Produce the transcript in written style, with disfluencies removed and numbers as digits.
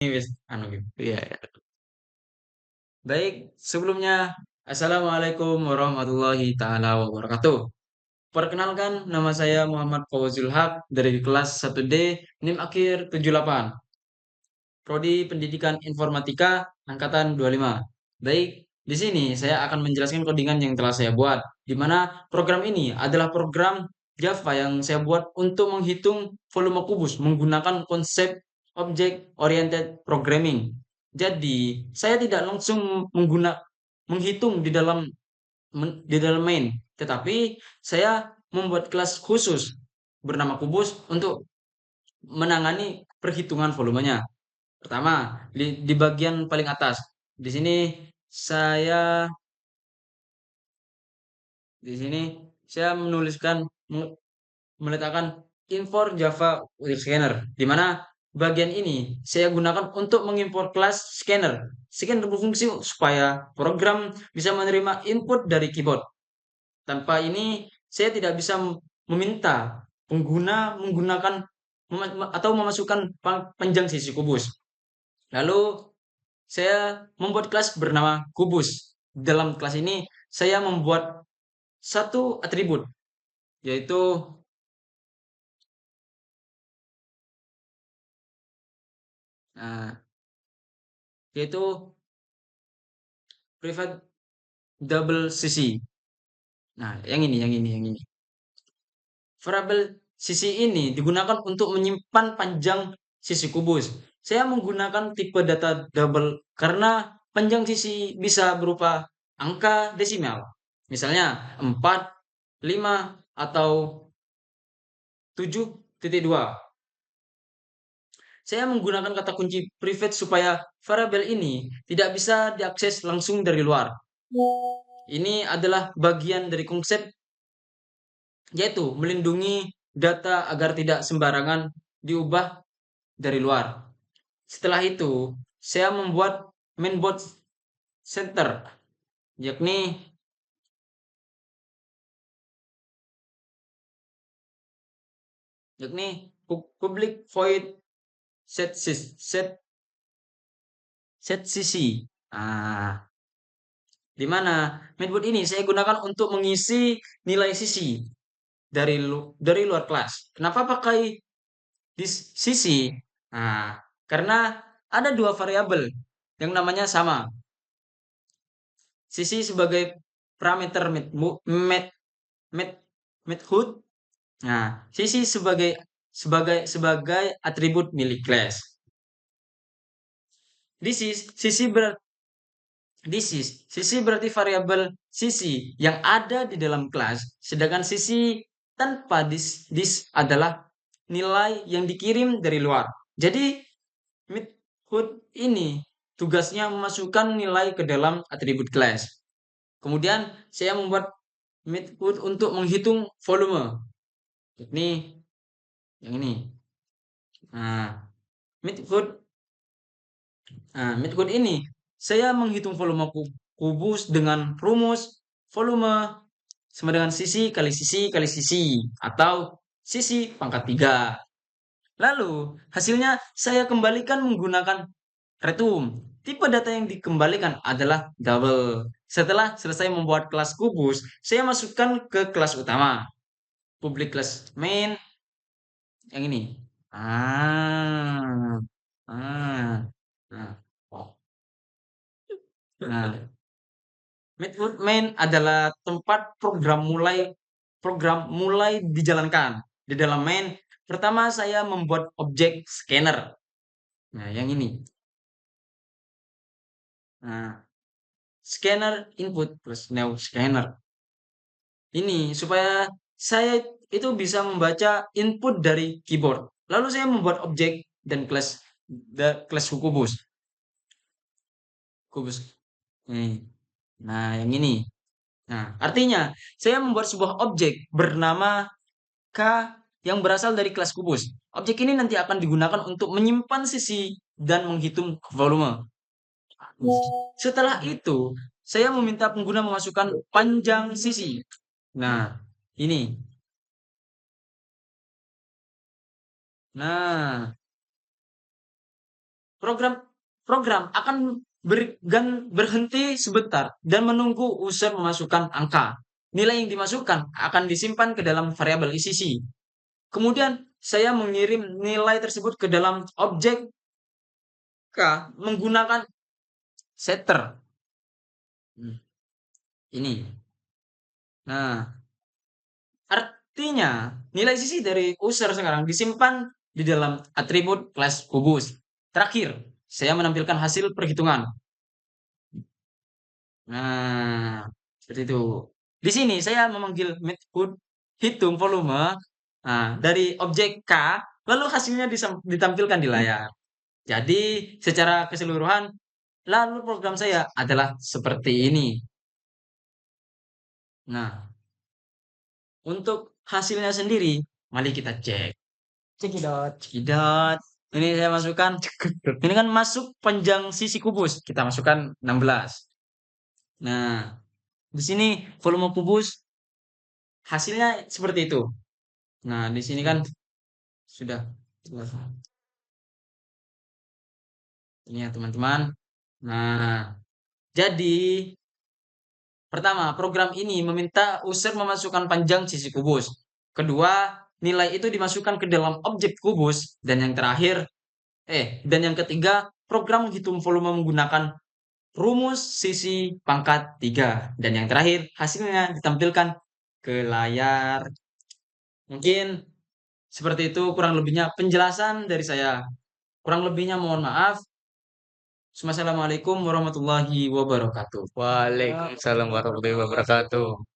Ini anu gitu, iya ya. Baik, sebelumnya Assalamualaikum warahmatullahi taala wabarakatuh. Perkenalkan, nama saya Muhammad Fawzul Haq dari kelas 1D NIM akhir 78, Prodi Pendidikan Informatika angkatan 25. Baik, di sini saya akan menjelaskan codingan yang telah saya buat, di mana program ini adalah program Java yang saya buat untuk menghitung volume kubus menggunakan konsep Object Oriented Programming. Jadi, saya tidak langsung menghitung di dalam main, tetapi saya membuat kelas khusus bernama kubus untuk menangani perhitungan volumenya. Pertama, di bagian paling atas. Di sini saya di sini saya meletakkan import Java with scanner, di mana bagian ini saya gunakan untuk mengimpor kelas scanner. Scanner berfungsi supaya program bisa menerima input dari keyboard. Tanpa ini saya tidak bisa meminta pengguna menggunakan atau memasukkan panjang sisi kubus. Lalu saya membuat kelas bernama kubus. Dalam kelas ini saya membuat satu atribut, yaitu nah, yaitu private double sisi. Nah, yang ini. Variabel sisi ini digunakan untuk menyimpan panjang sisi kubus. Saya menggunakan tipe data double karena panjang sisi bisa berupa angka desimal. Misalnya 4, 5, atau 7,2. Saya menggunakan kata kunci private supaya variabel ini tidak bisa diakses langsung dari luar. Ini adalah bagian dari konsep, yaitu melindungi data agar tidak sembarangan diubah dari luar. Setelah itu, saya membuat mainboard center, yakni yakni public void set sisi. Ah, di mana mainboard ini saya gunakan untuk mengisi nilai sisi dari luar kelas. Kenapa pakai sisi? Nah, karena ada dua variabel yang namanya sama. Sisi sebagai parameter met, method. Nah, sisi sebagai atribut milik class. This is sisi ber This is sisi berarti variabel sisi yang ada di dalam kelas, sedangkan sisi tanpa this adalah nilai yang dikirim dari luar. Jadi method ini tugasnya memasukkan nilai ke dalam atribut class. Kemudian saya membuat method untuk menghitung volume. Ini yang ini. Nah, method method ini saya menghitung volume kubus dengan rumus volume sama dengan sisi kali sisi kali sisi atau sisi pangkat 3. Lalu hasilnya saya kembalikan menggunakan return. Tipe data yang dikembalikan adalah double. Setelah selesai membuat kelas kubus, saya masukkan ke kelas utama. Public class main yang ini. Ah. Ah. Nah. Nah, Midwood Main adalah tempat program mulai dijalankan. Di dalam main, pertama saya membuat objek scanner. Nah, yang ini. Nah, scanner input plus new scanner. Ini supaya saya itu bisa membaca input dari keyboard. Lalu saya membuat objek dan kelas kubus. Kubus. Nih. Nah, yang ini. Nah, artinya saya membuat sebuah objek bernama K yang berasal dari kelas kubus. Objek ini nanti akan digunakan untuk menyimpan sisi dan menghitung volume. Setelah itu, saya meminta pengguna memasukkan panjang sisi. Nah, ini. Nah, program program akan berhenti sebentar dan menunggu user memasukkan angka. Nilai yang dimasukkan akan disimpan ke dalam variabel ECC. Kemudian saya mengirim nilai tersebut ke dalam objek K menggunakan setter. Hmm, Ini. Nah, artinya nilai sisi dari user sekarang disimpan di dalam atribut kelas kubus. Terakhir, saya menampilkan hasil perhitungan. Nah, seperti itu. Di sini saya memanggil method hitung volume dari objek K, lalu hasilnya ditampilkan di layar. Jadi, secara keseluruhan, lalu program saya adalah seperti ini. Nah, untuk hasilnya sendiri, mari kita cek. Cekidot, cekidot. Ini saya masukkan. Ini kan masuk panjang sisi kubus. Kita masukkan 16. Nah, di sini volume kubus hasilnya seperti itu. Nah, di sini kan sudah. Ini ya teman-teman. Nah, jadi pertama, program ini meminta user memasukkan panjang sisi kubus. Kedua, nilai itu dimasukkan ke dalam objek kubus. Dan yang ketiga, program menghitung volume menggunakan rumus sisi pangkat 3. Dan yang terakhir, hasilnya ditampilkan ke layar. Mungkin seperti itu kurang lebihnya penjelasan dari saya. Kurang lebihnya mohon maaf. Wassalamualaikum warahmatullahi wabarakatuh. Waalaikumsalam warahmatullahi wabarakatuh.